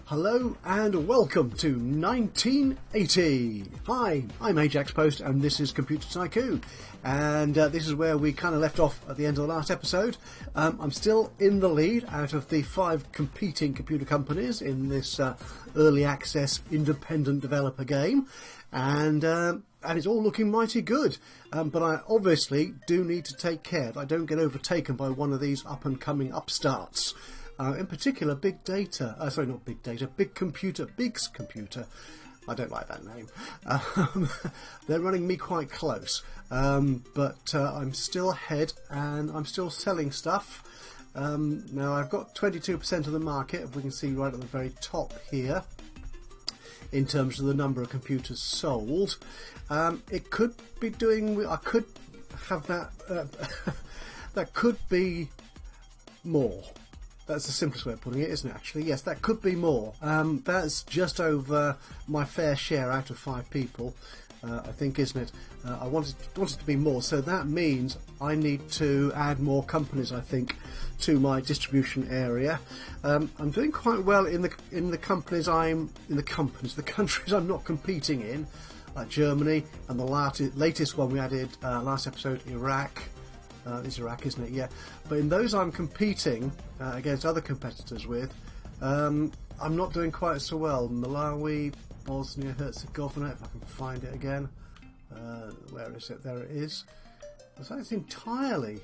Hello and welcome to 1980. Hi, I'm Ajaxpost and this is Computer Tycoon. And this is where we kind of left off at the end of the last episode. I'm still in the lead out of the 5 competing computer companies in this early access independent developer game. And it's all looking mighty good. But I obviously do need to take care that I don't get overtaken by one of these up and coming upstarts. In particular, big data. Sorry, not big data. Big computer. Big's computer. I don't like that name. They're running me quite close. But I'm still ahead and I'm still selling stuff. Now, I've got 22% of the market, if we can see right at the very top here, in terms of the number of computers sold. It could be doing... I could have that... that could be more. That's the simplest way of putting it, isn't it, actually? Yes, that could be more. That's just over my fair share out of 5 people, I think, isn't it? I wanted to be more, so that means I need to add more companies, I think, to my distribution area. I'm doing quite well in the countries I'm not competing in, like Germany, and the latest one we added last episode, Iraq. It's Iraq, isn't it? Yeah. But in those I'm competing against other competitors with, I'm not doing quite so well. Malawi, Bosnia, Herzegovina, if I can find it again. Where is it? There it is. So it's entirely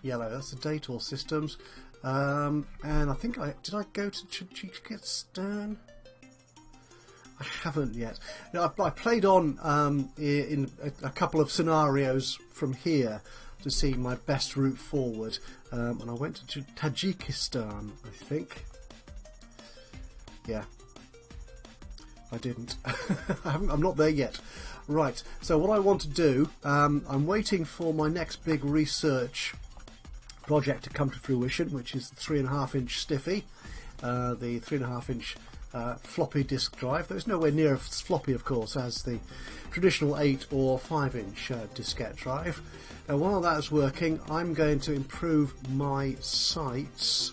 yellow. That's the Dator systems. And I think did I go to Tajikistan? I haven't yet. Now, I played on in a couple of scenarios from here to see my best route forward, and I went to Tajikistan, I think. Yeah, I didn't. I'm not there yet. Right, so what I want to do, I'm waiting for my next big research project to come to fruition, which is the 3.5-inch Stiffy, the 3.5-inch floppy disk drive. There's nowhere near as floppy, of course, as the traditional 8 or 5-inch diskette drive. Now, while that's working, I'm going to improve my sites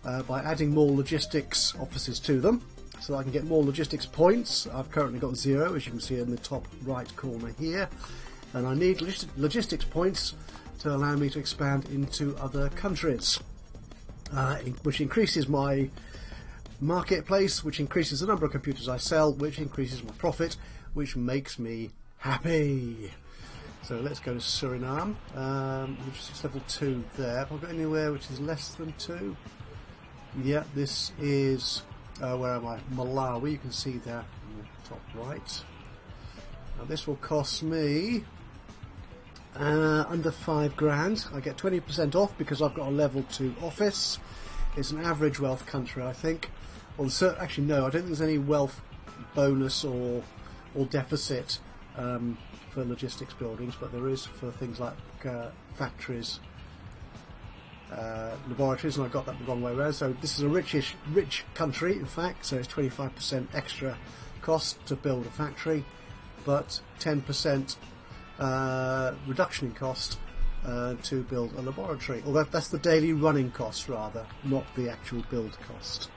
by adding more logistics offices to them, so I can get more logistics points. I've currently got 0, as you can see in the top right corner here, and I need logistics points to allow me to expand into other countries, which increases my marketplace, which increases the number of computers I sell, which increases my profit, which makes me happy. So let's go to Suriname. Logistics level 2 there. Have I got anywhere which is less than 2? Yeah, this is where am I? Malawi. You can see there in the top right. Now this will cost me under £5,000. I get 20% off because I've got a level 2 office. It's an average wealth country, I think. Well, actually, no, I don't think there's any wealth bonus or deficit for logistics buildings, but there is for things like factories, laboratories, and I got that the wrong way around. So this is a rich country, in fact, so it's 25% extra cost to build a factory, but 10% reduction in cost to build a laboratory. Or that's the daily running cost, rather, not the actual build cost.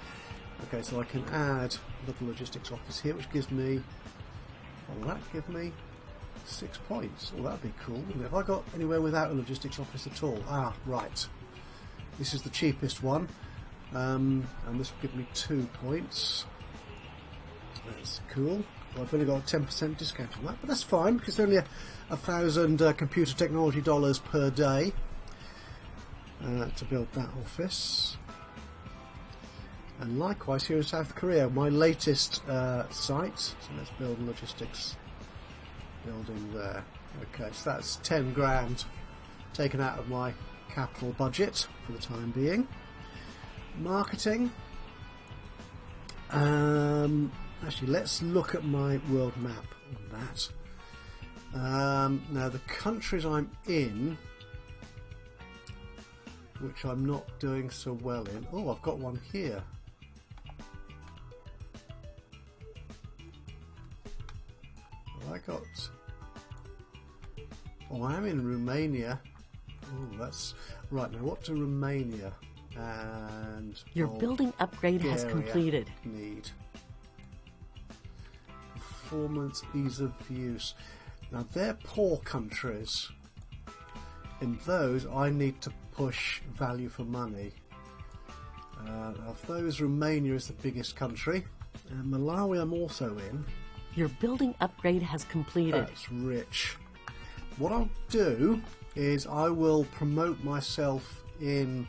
Okay, so I can add a little logistics office here, which gives me, what will that give me? 6 points. Well, that'd be cool. Have I got anywhere without a logistics office at all? Ah, right. This is the cheapest one, and this will give me 2 points. That's cool. Well, I've only got a 10% discount on that, but that's fine because it's only 1,000 computer technology dollars per day to build that office. And likewise here in South Korea, my latest site. So let's build a logistics building there. Okay, so that's 10 grand taken out of my capital budget for the time being. Marketing. Actually, let's look at my world map on that. Now, the countries I'm in, which I'm not doing so well in. Oh, I've got one here. I am in Romania. Oh, that's right. Now, what to Romania? And your building upgrade has completed. Need performance, ease of use. Now they're poor countries. In those, I need to push value for money. Of those, Romania is the biggest country, and Malawi I'm also in. Your building upgrade has completed. That's rich. What I'll do is I will promote myself in.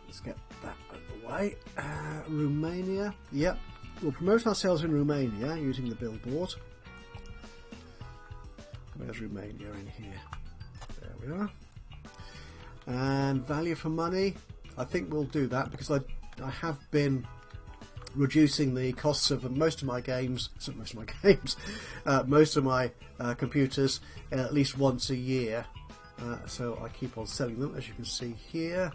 Let's get that out of the way. Romania. Yep, we'll promote ourselves in Romania using the billboard. Where's Romania in here? There we are. And value for money. I think we'll do that because I have been reducing the costs of most of my computers at least once a year. So I keep on selling them, as you can see here.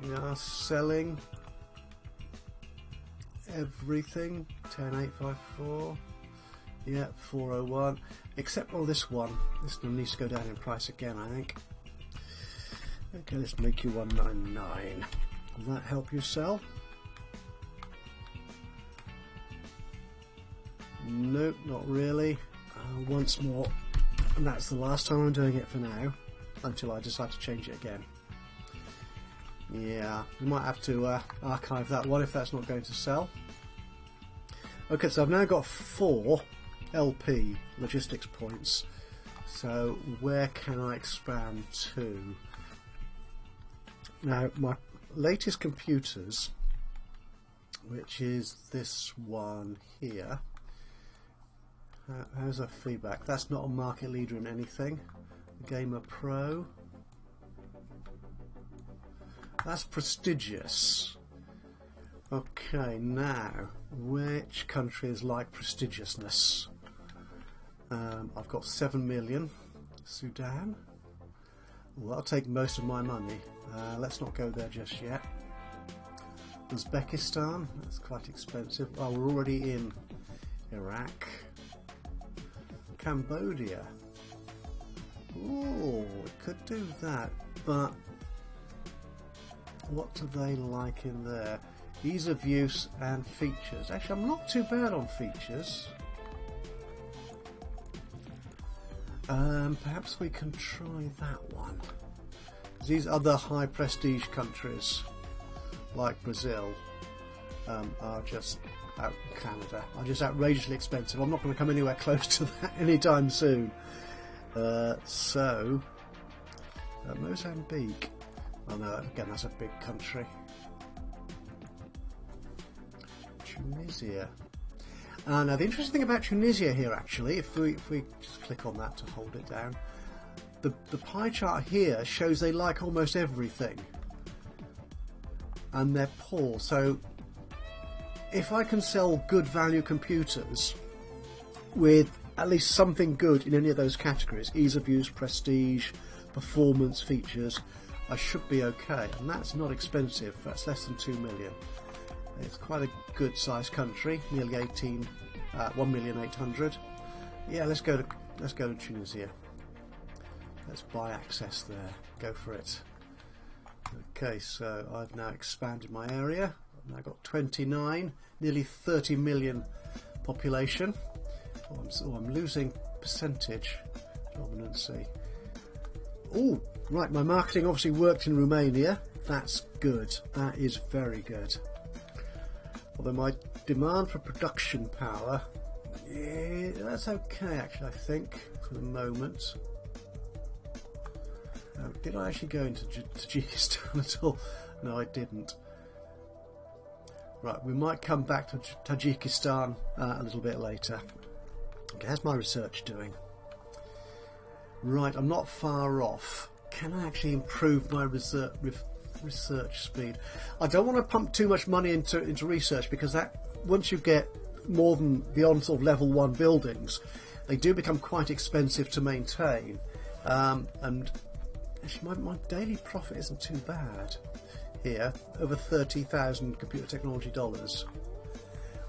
We are selling everything. 10854. Yeah, 401. Except this one. This one needs to go down in price again, I think. Okay, let's make you 199. Will that help you sell? Nope, not really. Once more. And that's the last time I'm doing it for now. Until I decide to change it again. Yeah, we might have to archive that one if that's not going to sell. Okay, so I've now got 4 LP logistics points. So where can I expand to? Now my latest computers, which is this one here. How's our feedback? That's not a market leader in anything. Gamer Pro. That's prestigious. Okay, now which countries like prestigiousness? I've got 7 million. Sudan. Well, that'll take most of my money. Let's not go there just yet. Uzbekistan. That's quite expensive. Oh, we're already in Iraq. Cambodia. Oh, we could do that, but what do they like in there? Ease of use and features. Actually, I'm not too bad on features. Perhaps we can try that one. These other high prestige countries, like Brazil, are just Canada, are just outrageously expensive. I'm not going to come anywhere close to that anytime soon. Mozambique. Oh no, again, that's a big country. Tunisia. Now the interesting thing about Tunisia here, actually, if we just click on that to hold it down, the pie chart here shows they like almost everything, and they're poor. So if I can sell good value computers with at least something good in any of those categories, ease of use, prestige, performance, features, I should be okay. And that's not expensive. That's less than 2 million. It's quite a good sized country, nearly 1,800,000. Yeah, let's go to Tunisia. Let's buy access there. Go for it. Okay, so I've now expanded my area. I've now got 29, nearly 30 million population. I'm losing percentage dominancy. Oh, right, my marketing obviously worked in Romania. That's good. That is very good. Although my demand for production power, yeah, that's okay actually, I think, for the moment. Did I actually go into Tajikistan at all? No, I didn't. Right, we might come back to Tajikistan a little bit later. Okay, how's my research doing? Right, I'm not far off. Can I actually improve my research speed? I don't want to pump too much money into research, because that, once you get more than beyond sort of level 1 buildings, they do become quite expensive to maintain. And actually my daily profit isn't too bad here, over 30,000 computer technology dollars.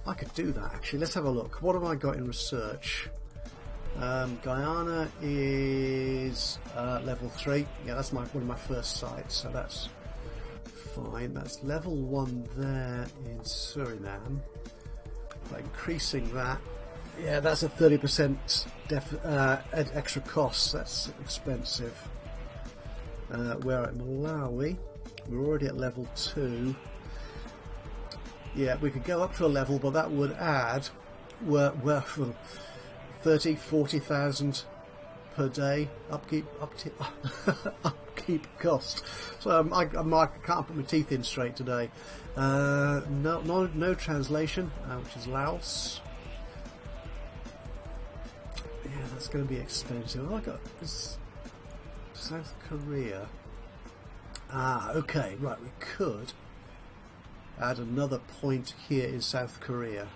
I could do that actually. Let's have a look. What have I got in research? Guyana is level 3. Yeah, that's one of my first sites, so that's fine. That's level 1 there in Suriname. By increasing that, yeah, that's a 30% extra cost. That's expensive. We're at Malawi. We're already at level 2. Yeah, we could go up to a level, but that would add 40,000 per day upkeep cost. So I can't put my teeth in straight today. No translation, which is Laos. Yeah, that's going to be expensive. I got this South Korea. Okay, right. We could add another point here in South Korea.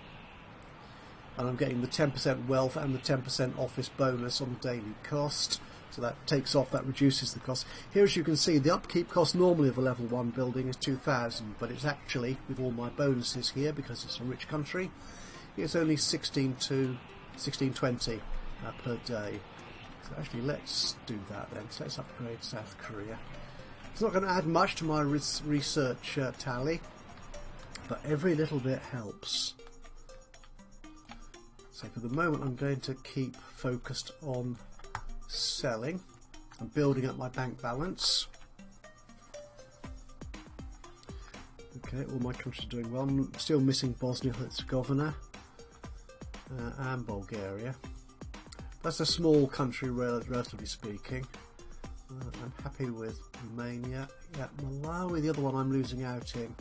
And I'm getting the 10% wealth and the 10% office bonus on the daily cost. So that reduces the cost. Here, as you can see, the upkeep cost normally of a level 1 building is 2,000, but it's actually, with all my bonuses here, because it's a rich country, it's only 1620 per day. So actually, let's do that then. So let's upgrade South Korea. It's not going to add much to my research tally, but every little bit helps. So for the moment I'm going to keep focused on selling and building up my bank balance. Okay, all my countries are doing well. I'm still missing Bosnia-Herzegovina and Bulgaria. That's a small country, relatively speaking. I'm happy with Romania. Yeah, Malawi, the other one I'm losing out in.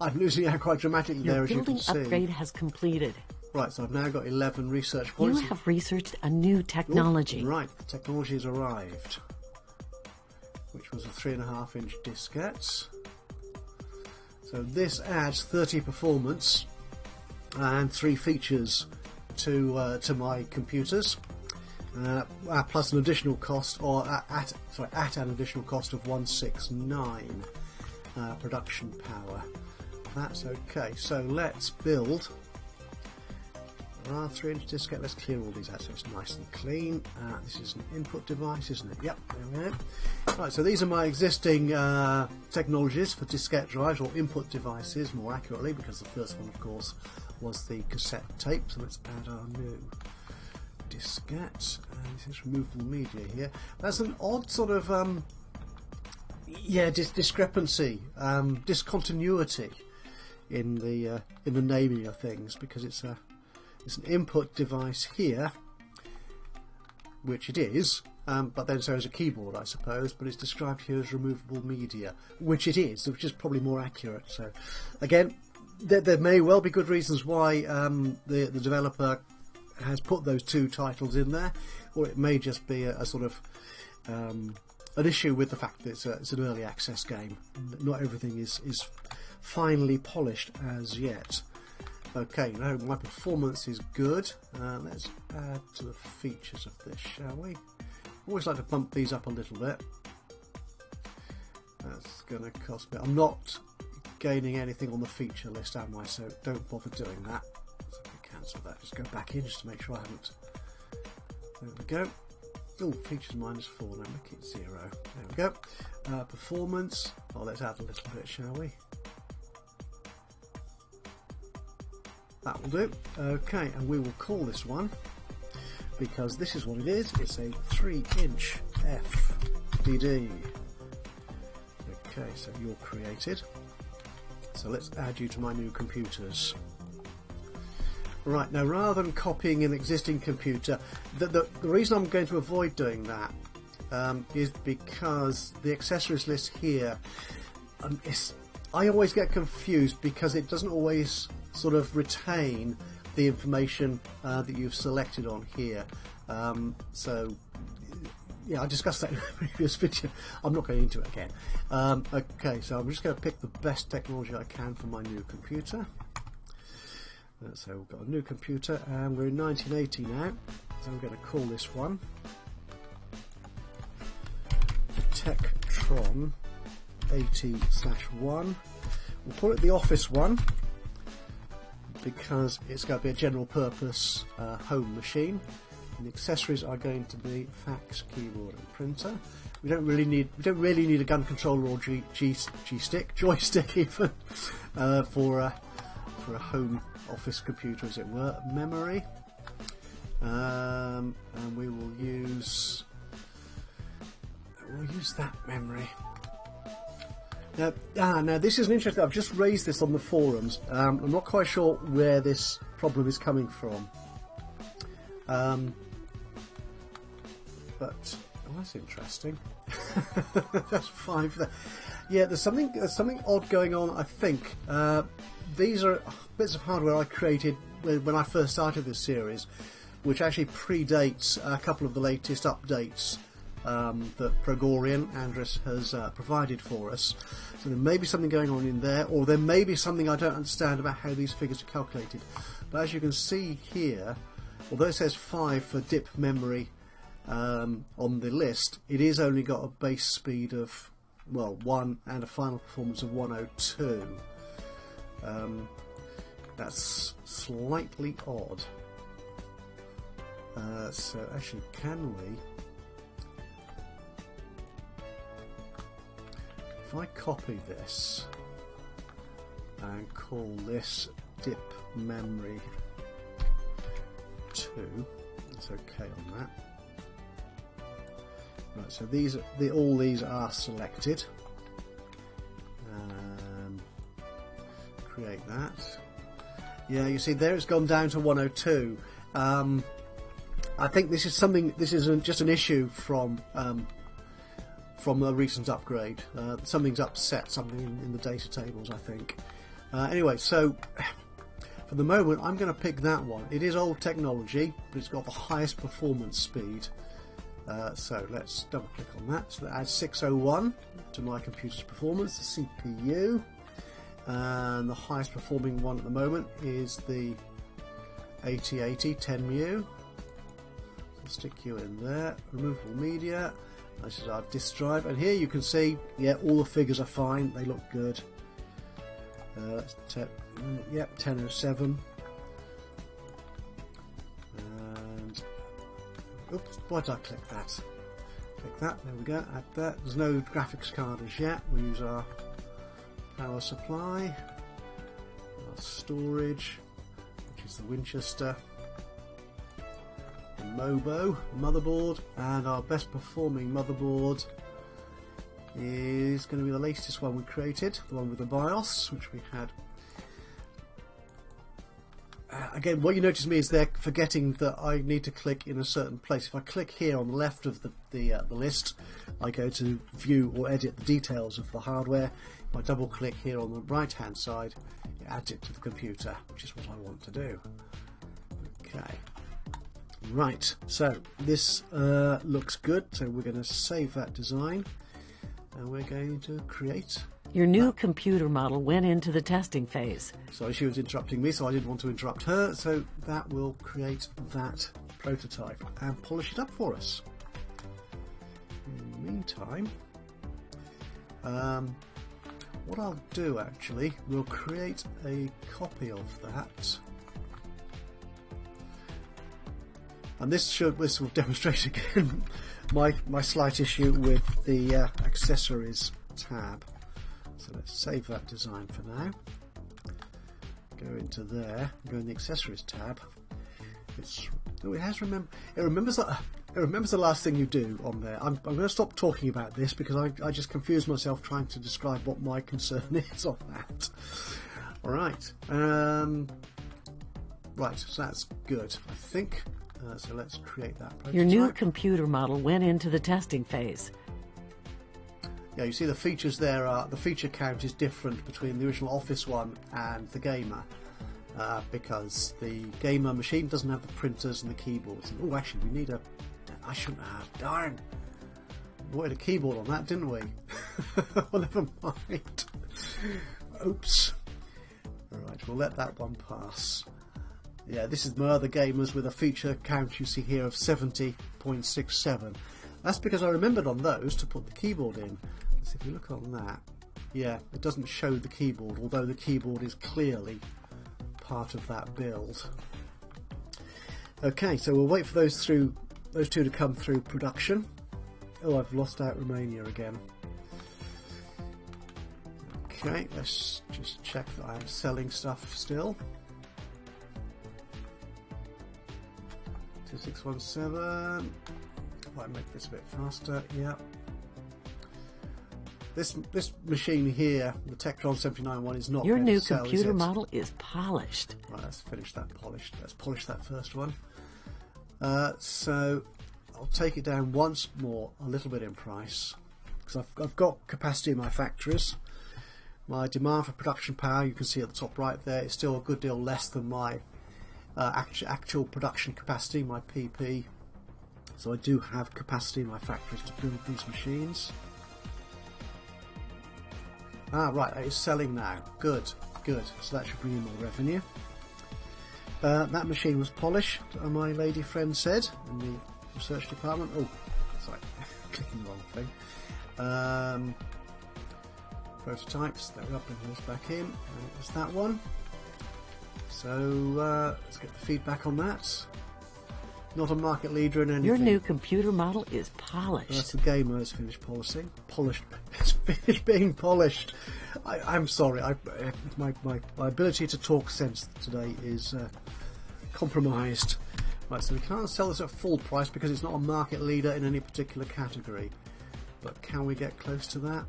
I'm losing out quite dramatically there, as you can see. Your building upgrade has completed. Right, so I've now got 11 research points. You have researched a new technology. Ooh, right, the technology has arrived, which was a 3.5-inch diskette. So this adds 30 performance and 3 features to my computers, plus an additional cost, or at an additional cost of 169 production power. That's okay. So let's build. 3-inch diskette. Let's clear all these out so it's nice and clean. This is an input device, isn't it? Yep, there we go. Right, so these are my existing technologies for diskette drives, or input devices more accurately, because the first one, of course, was the cassette tape. So let's add our new diskette. This is removable media here. That's an odd sort of discrepancy, discontinuity in the naming of things, because it's an input device here, which it is, but then so is a keyboard, I suppose, but it's described here as removable media, which it is, which is probably more accurate. So again, there may well be good reasons why the developer has put those two titles in there, or it may just be a sort of an issue with the fact that it's an early access game. Not everything is finally polished as yet. Okay, now my performance is good. Let's add to the features of this, shall we? Always like to bump these up a little bit. That's going to cost me. I'm not gaining anything on the feature list, am I? So don't bother doing that. So if we cancel that, just go back in just to make sure I haven't. There we go. Oh, features -4. Now make it 0. There we go. Performance. Oh, let's add a little bit, shall we? That will do. Okay, and we will call this one, because this is what it is. It's a 3-inch FDD. Okay, so you're created. So let's add you to my new computers. Right, now rather than copying an existing computer, the reason I'm going to avoid doing that is because the accessories list here, I always get confused because it doesn't always sort of retain the information that you've selected on here. So yeah, I discussed that in a previous video. I'm not going into it again. Okay, so I'm just going to pick the best technology I can for my new computer. So we've got a new computer, and we're in 1980 now. So I'm going to call this one Tektron 80/1. We'll call it the Office one, because it's going to be a general purpose home machine. And the accessories are going to be fax, keyboard, and printer. We don't really need a gun controller or joystick even for a home office computer, as it were. Memory, and we will use that memory. Now this is an interesting. I've just raised this on the forums. I'm not quite sure where this problem is coming from. But that's interesting. That's 5 there. Yeah, there's something odd going on. I think these are bits of hardware I created when I first started this series, which actually predates a couple of the latest updates that Progorian Andres has provided for us. So there may be something going on in there, or there may be something I don't understand about how these figures are calculated. But as you can see here, although it says 5 for DIP memory on the list, it is only got a base speed of 1 and a final performance of 102. That's slightly odd. So actually, can we? If I copy this and call this DIP memory 2, it's okay on that. Right, so all these are selected. Create that. Yeah, you see there it's gone down to 102. I think this is just an issue from a recent upgrade. Something's upset something in the data tables, I think. Anyway, so for the moment I'm going to pick that one. It is old technology, but it's got the highest performance speed. So let's double click on that. So that adds 601 to my computer's performance, the CPU. And the highest performing one at the moment is the 8080 10mu. So stick you in there. Removable media. This is our disk drive, and here you can see, yeah, all the figures are fine. They look good. That's 1007. And oops, why did I click that? Click that. There we go. Add that. There's no graphics card as yet. We use our power supply, our storage, which is the Winchester. Mobo motherboard, and our best performing motherboard is going to be the latest one we created, the one with the BIOS, which we had. Again, what you notice me is they're forgetting that I need to click in a certain place. If I click here on the left of the list, I go to view or edit the details of the hardware. If I double click here on the right hand side, it adds it to the computer, which is what I want to do. Okay. Right, so this looks good, so we're going to save that design and we're going to create. Your new computer model went into the testing phase. Sorry, she was interrupting me, so I didn't want to interrupt her, so that will create that prototype and polish it up for us. In the meantime, what I'll do actually, we'll create a copy of that. And this will demonstrate again my slight issue with the accessories tab. So let's save that design for now. Go into there, go in the accessories tab. It remembers the last thing you do on there. I'm going to stop talking about this because I just confuse myself trying to describe what my concern is on that. All right, right. So that's good, I think. So let's create that prototype. Your new computer model went into the testing phase. Yeah, you see the features there are, the feature count is different between the original Office one and the Gamer, because the Gamer machine doesn't have the printers and the keyboards. Oh, actually, we need a, I shouldn't have, darn, we wanted a keyboard on that, didn't we? Well, never mind. Oops. Alright, we'll let that one pass. Yeah, this is my other Gamers with a feature count you see here of 70.67. That's because I remembered on those to put the keyboard in. So if you look on that, yeah, it doesn't show the keyboard, although the keyboard is clearly part of that build. Okay, so we'll wait for those two to come through production. Oh, I've lost out Romania again. Okay, let's just check that I'm selling stuff still. 2617. If I make this a bit faster, yeah. This machine here, the Tectron 79 one, is not Your going to new sell, computer model is polished. Right, let's finish that polished. Let's polish that first one. So I'll take it down once more, a little bit in price, because I've got capacity in my factories. My demand for production power, you can see at the top right there, is still a good deal less than my actual production capacity, my PP. So I do have capacity in my factories to build these machines. Ah, right, it is selling now. Good, good. So that should bring in more revenue. That machine was polished, my lady friend said, in the research department. Oh, sorry, clicking the wrong thing. Prototypes, there we are, bringing this back in. And it was that one. So let's get the feedback on that. Not a market leader in anything. Your new computer model is polished. That's the gamer has finished polishing. Polished. It's finished being polished. I'm sorry. My ability to talk sense today is compromised. Right, so we can't sell this at full price because it's not a market leader in any particular category. But can we get close to that?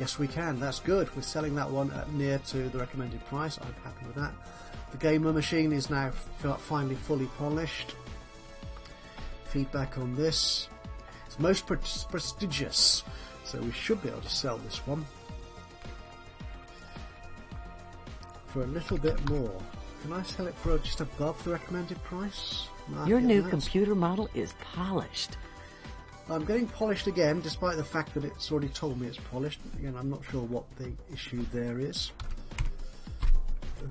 Yes, we can. That's good. We're selling that one at near to the recommended price. I'm happy with that. The gamer machine is now finally fully polished. Feedback on this. It's most prestigious, so we should be able to sell this one for a little bit more. Can I sell it for just above the recommended price? Your new computer model is polished. I'm getting polished again, despite the fact that it's already told me it's polished. Again, I'm not sure what the issue there is.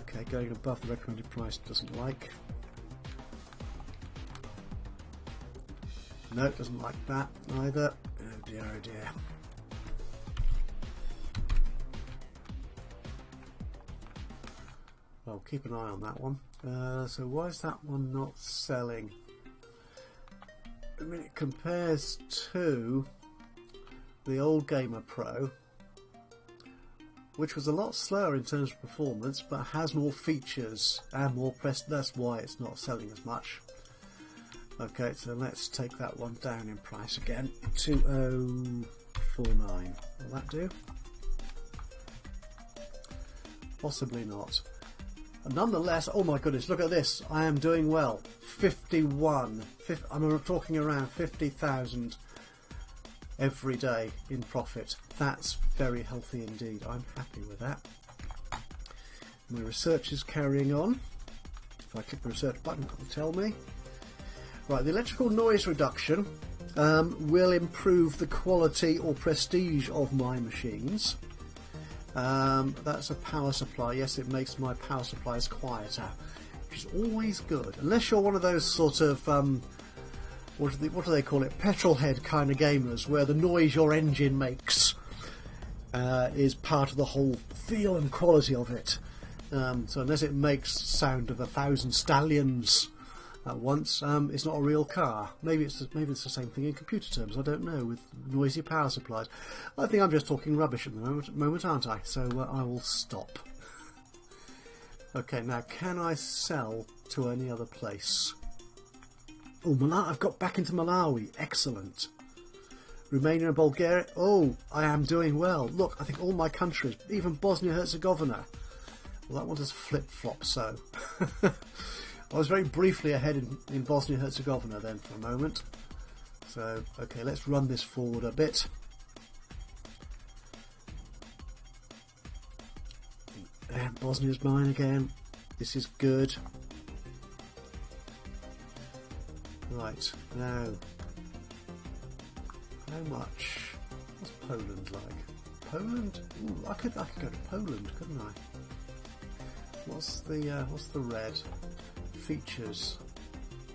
Okay, going above the recommended price doesn't like. No, it doesn't like that either. Oh dear, oh dear. Well, keep an eye on that one. So why is that one not selling? I mean, it compares to the old Gamer Pro, which was a lot slower in terms of performance, but has more features and more press. That's why it's not selling as much. Okay, so let's take that one down in price again. 2049. Will that do? Possibly not. And nonetheless, oh my goodness, look at this. I am doing well. 51. I'm talking around 50,000 every day in profit. That's very healthy indeed. I'm happy with that. My research is carrying on. If I click the research button, it will tell me. Right, the electrical noise reduction will improve the quality or prestige of my machines. That's a power supply. Yes, it makes my power supplies quieter, which is always good. Unless you're one of those sort of what do they call it? Petrol head kind of gamers, where the noise your engine makes is part of the whole feel and quality of it. So unless it makes sound of 1,000 stallions at once, it's not a real car. Maybe it's the same thing in computer terms. I don't know, with noisy power supplies. I think I'm just talking rubbish at the moment, aren't I? So I will stop. Okay, now can I sell to any other place? Oh, I've got back into Malawi. Excellent. Romania and Bulgaria. Oh, I am doing well. Look, I think all my countries, even Bosnia-Herzegovina. Well, that one just flip-flop, so. I was very briefly ahead in Bosnia-Herzegovina then for a moment. So, okay, let's run this forward a bit. And Bosnia's mine again. This is good. Right, now, how much? What's Poland like? Poland? Ooh, I could go to Poland, couldn't I? What's the red? Features,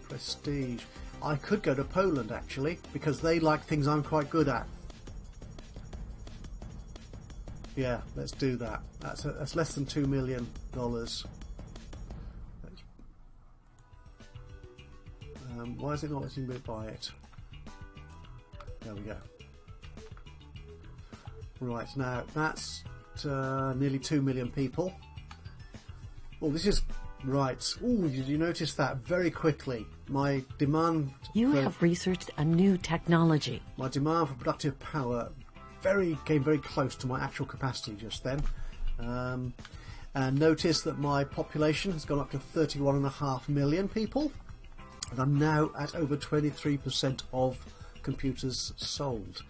prestige. I could go to Poland actually, because they like things I'm quite good at. Yeah, let's do that. That's less than $2 million. Why is it not letting me buy it? There we go. Right, now that's nearly 2 million people. Oh, this is right. Oh, did you notice that very quickly? My demand. You have researched a new technology. My demand for productive power came very close to my actual capacity just then. And notice that my population has gone up to 31.5 million people, and I'm now at over 23% of computers sold.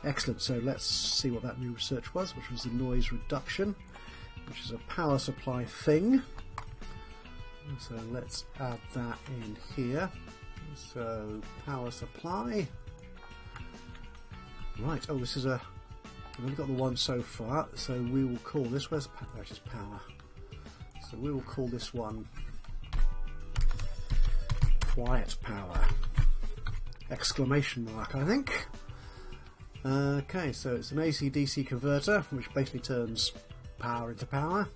Excellent. So let's see what that new research was, which was the noise reduction, which is a power supply thing. So let's add that in here. So power supply. Right. Oh, this is a. We've only got the one so far, so we will call this. Where's that is power? So we will call this one quiet power! Exclamation mark, I think. Okay, so it's an AC/DC converter, which basically turns power into power.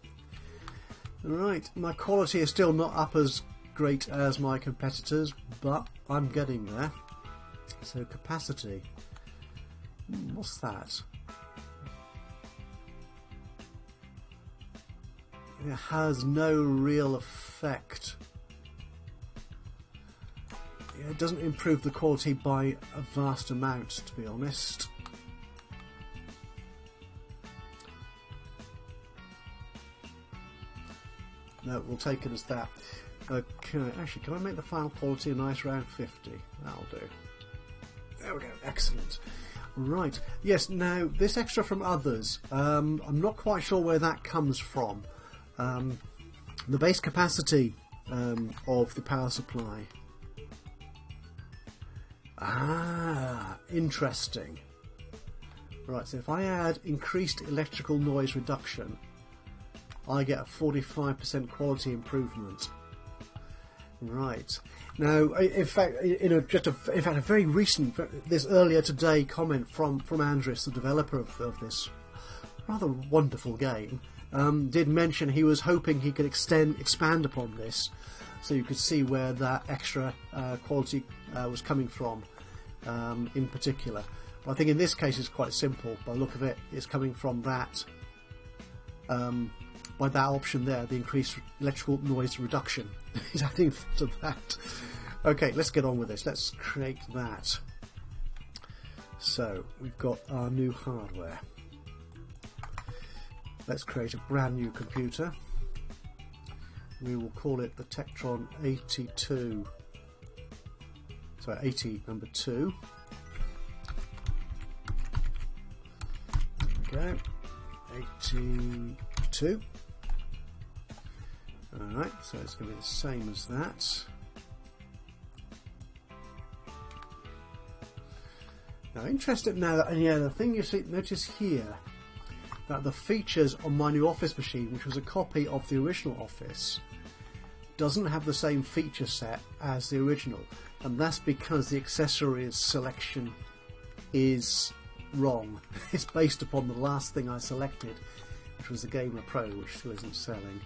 Right, my quality is still not up as great as my competitors, but I'm getting there. So capacity. What's that? It has no real effect. It doesn't improve the quality by a vast amount, to be honest. No, we'll take it as that. Okay, actually, can I make the final quality a nice round 50? That'll do. There we go, excellent. Right, yes, now this extra from others, I'm not quite sure where that comes from. The base capacity of the power supply. Ah, interesting. Right, so if I add increased electrical noise reduction, I get a 45% quality improvement. Right. Now, in fact, a very recent, this earlier today comment from Andris, the developer of this rather wonderful game, did mention he was hoping he could expand upon this, so you could see where that extra quality was coming from, in particular. But I think in this case it's quite simple. By the look of it, it's coming from that. By that option there, the increased electrical noise reduction is adding to that. Okay, let's get on with this. Let's create that. So we've got our new hardware. Let's create a brand new computer. We will call it the Tectron 82. Sorry, 80 number 2. There we go. 82. Alright, so it's going to be the same as that. Now, interested now that, the thing you see, notice here, that the features on my new Office machine, which was a copy of the original Office, doesn't have the same feature set as the original, and that's because the accessories selection is wrong. It's based upon the last thing I selected, which was the Gamer Pro, which still isn't selling.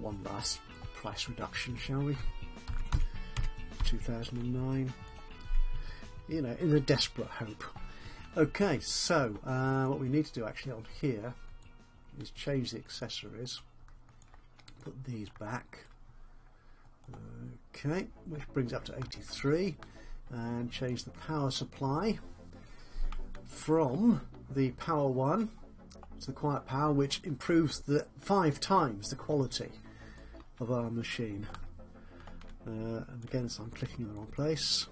One last price reduction, shall we? 2009. In a desperate hope. Okay, so what we need to do actually on here is change the accessories. Put these back. Okay, which brings up to 83, and change the power supply from the power 1 to the quiet power, which improves the 5 times the quality of our machine. And again, so I'm clicking in the wrong place.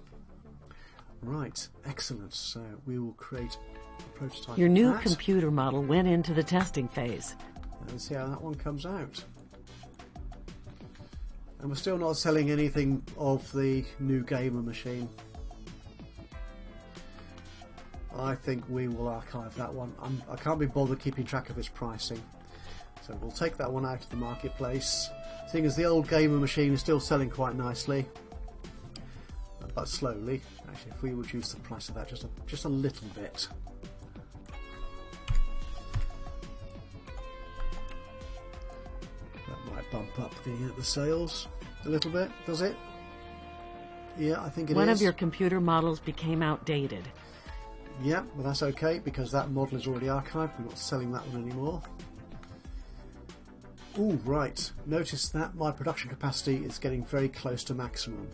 Right, excellent. So we will create a prototype. Your new computer model went into the testing phase. Let's see how that one comes out. And we're still not selling anything of the new gamer machine. I think we will archive that one. I can't be bothered keeping track of its pricing. So we'll take that one out of the marketplace. Seeing as the old gamer machine is still selling quite nicely, but slowly. Actually, if we reduce the price of that just a little bit. That might bump up the sales a little bit, does it? Yeah, I think it is. One of your computer models became outdated. Yeah, but that's okay because that model is already archived. We're not selling that one anymore. All right. Notice that my production capacity is getting very close to maximum.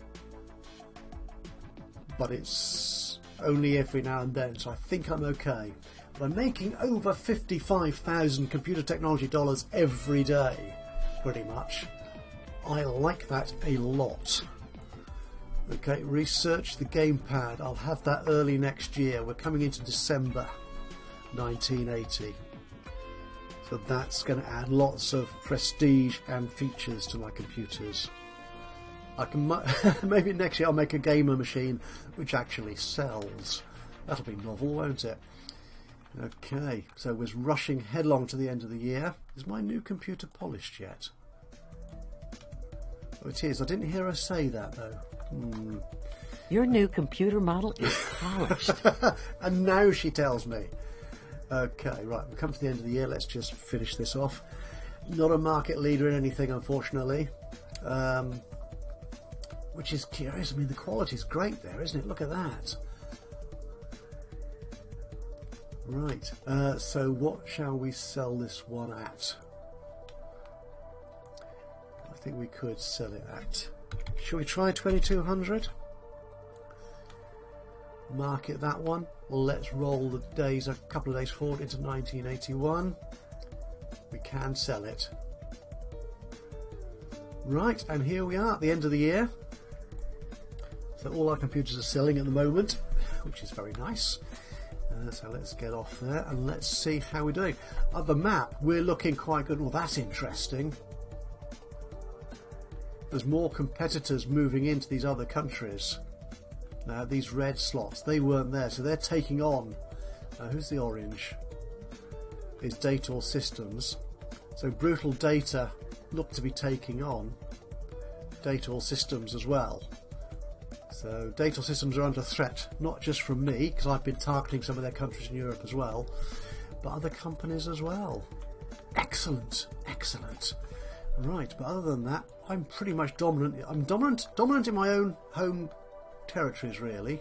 But it's only every now and then, so I think I'm okay. But I'm making over 55,000 computer technology dollars every day, pretty much. I like that a lot. Okay, research the gamepad. I'll have that early next year. We're coming into December 1980. So that's going to add lots of prestige and features to my computers. I can maybe next year I'll make a gamer machine which actually sells. That'll be novel, won't it? Okay, so we're rushing headlong to the end of the year. Is my new computer polished yet? Oh, it is. I didn't hear her say that though. Your new computer model is polished. And now she tells me. Okay, right, we've come to the end of the year. Let's just finish this off. Not a market leader in anything, unfortunately. Which is curious. I mean, the quality's great there, isn't it? Look at that. Right, so what shall we sell this one at? I think we could sell it at... Shall we try 2200? Market that one. Let's roll the days a couple of days forward into 1981. We can sell it. Right, and here we are at the end of the year. So all our computers are selling at the moment, which is very nice. So let's get off there and let's see how we're doing. At the map, we're looking quite good. Well, that's interesting. There's more competitors moving into these other countries. Now, these red slots, they weren't there, so they're taking on... who's the orange? It's Dator Systems. So Brutal Data look to be taking on Dator Systems as well. So Dator Systems are under threat, not just from me, because I've been targeting some of their countries in Europe as well, but other companies as well. Excellent, excellent. Right, but other than that, I'm pretty much dominant. I'm dominant in my own home territories, really.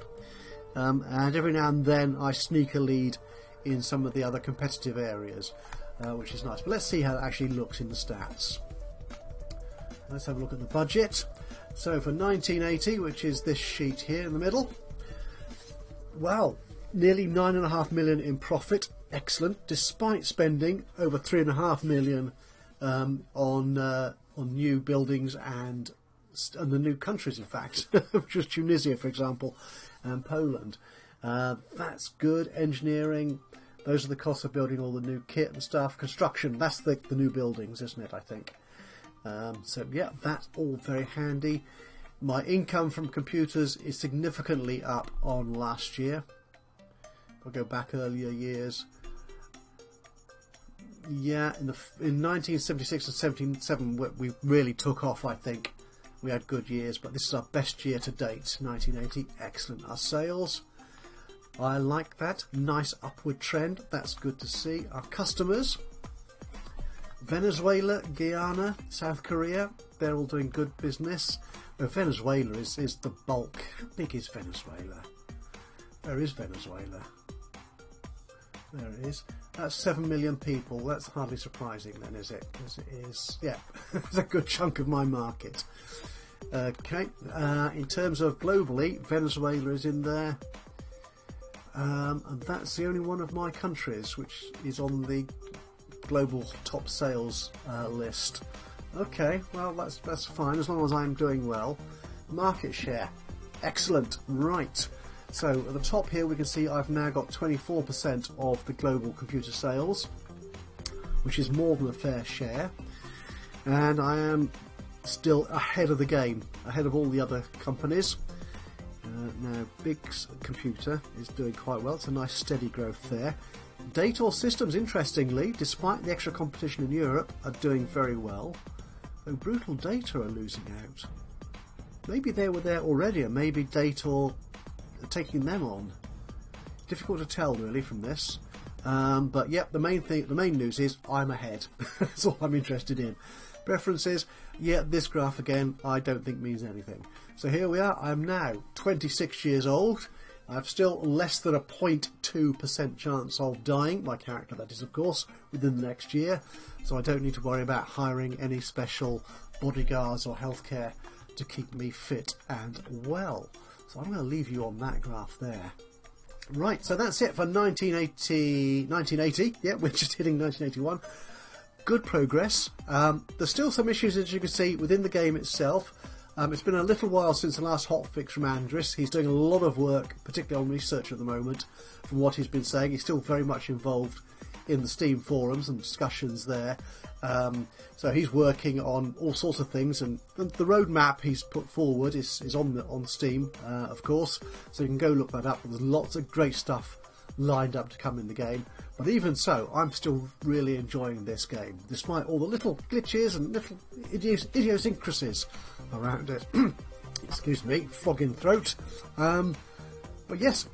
And every now and then I sneak a lead in some of the other competitive areas, which is nice. But let's see how it actually looks in the stats. Let's have a look at the budget. So for 1980, which is this sheet here in the middle, wow, nearly 9.5 million in profit. Excellent, despite spending over 3.5 million on new buildings and the new countries, in fact, which was Tunisia, for example, and Poland. That's good. Engineering, those are the costs of building all the new kit and stuff. Construction, that's the new buildings, isn't it, I think. So yeah, that's all very handy. My income from computers is significantly up on last year. I'll go back earlier years. Yeah, in 1976 and 77 we really took off, I think. We had good years, but this is our best year to date, 1980. Excellent. Our sales, I like that. Nice upward trend. That's good to see. Our customers, Venezuela, Guyana, South Korea, they're all doing good business. Venezuela is the bulk. How big is Venezuela? Where is Venezuela? There it is. That's 7 million people. That's hardly surprising then, is it? Because it is, yeah, it's a good chunk of my market. Okay, in terms of globally, Venezuela is in there. And that's the only one of my countries which is on the global top sales list. Okay, well that's fine as long as I'm doing well. Market share, excellent. Right, so at the top here we can see I've now got 24% of the global computer sales, which is more than a fair share, and I am still ahead of the game, ahead of all the other companies. Now Big's computer is doing quite well. It's a nice steady growth there. Dator Systems, interestingly, despite the extra competition in Europe, are doing very well. Though Brutal Data are losing out. Maybe they were there already, and maybe Dator are taking them on. Difficult to tell really from this. But yeah, the main news is I'm ahead. That's all I'm interested in. Preferences, yeah, this graph again I don't think means anything. So here we are. I'm now 26 years old. I've still less than a 0.2% chance of dying, my character that is of course, within the next year, so I don't need to worry about hiring any special bodyguards or healthcare to keep me fit and well. So I'm going to leave you on that graph there. Right, so that's it for 1980. Yeah, we're just hitting 1981. Good progress. There's still some issues, as you can see, within the game itself. It's been a little while since the last hotfix from Andris. He's doing a lot of work, particularly on research at the moment, from what he's been saying. He's still very much involved in the Steam forums and discussions there. So he's working on all sorts of things, and the roadmap he's put forward is on Steam, of course, so you can go look that up. There's lots of great stuff lined up to come in the game, but even so, I'm still really enjoying this game, despite all the little glitches and little idiosyncrasies around it. Excuse me, frog in throat. But yes,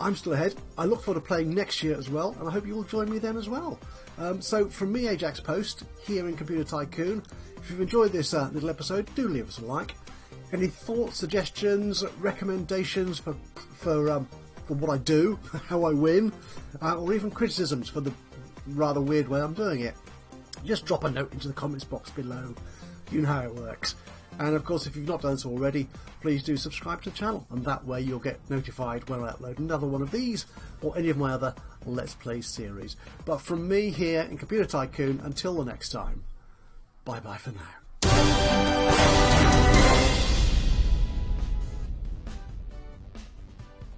I'm still ahead. I look forward to playing next year as well, and I hope you will join me then as well. So from me, Ajaxpost, here in Computer Tycoon, if you've enjoyed this little episode, do leave us a like. Any thoughts, suggestions, recommendations for what I do, how I win, or even criticisms for the rather weird way I'm doing it, just drop a note into the comments box below. You know how it works. And of course, if you've not done so already, please do subscribe to the channel, and that way you'll get notified when I upload another one of these or any of my other Let's Play series. But from me here in Computer Tycoon, until the next time, bye bye for now.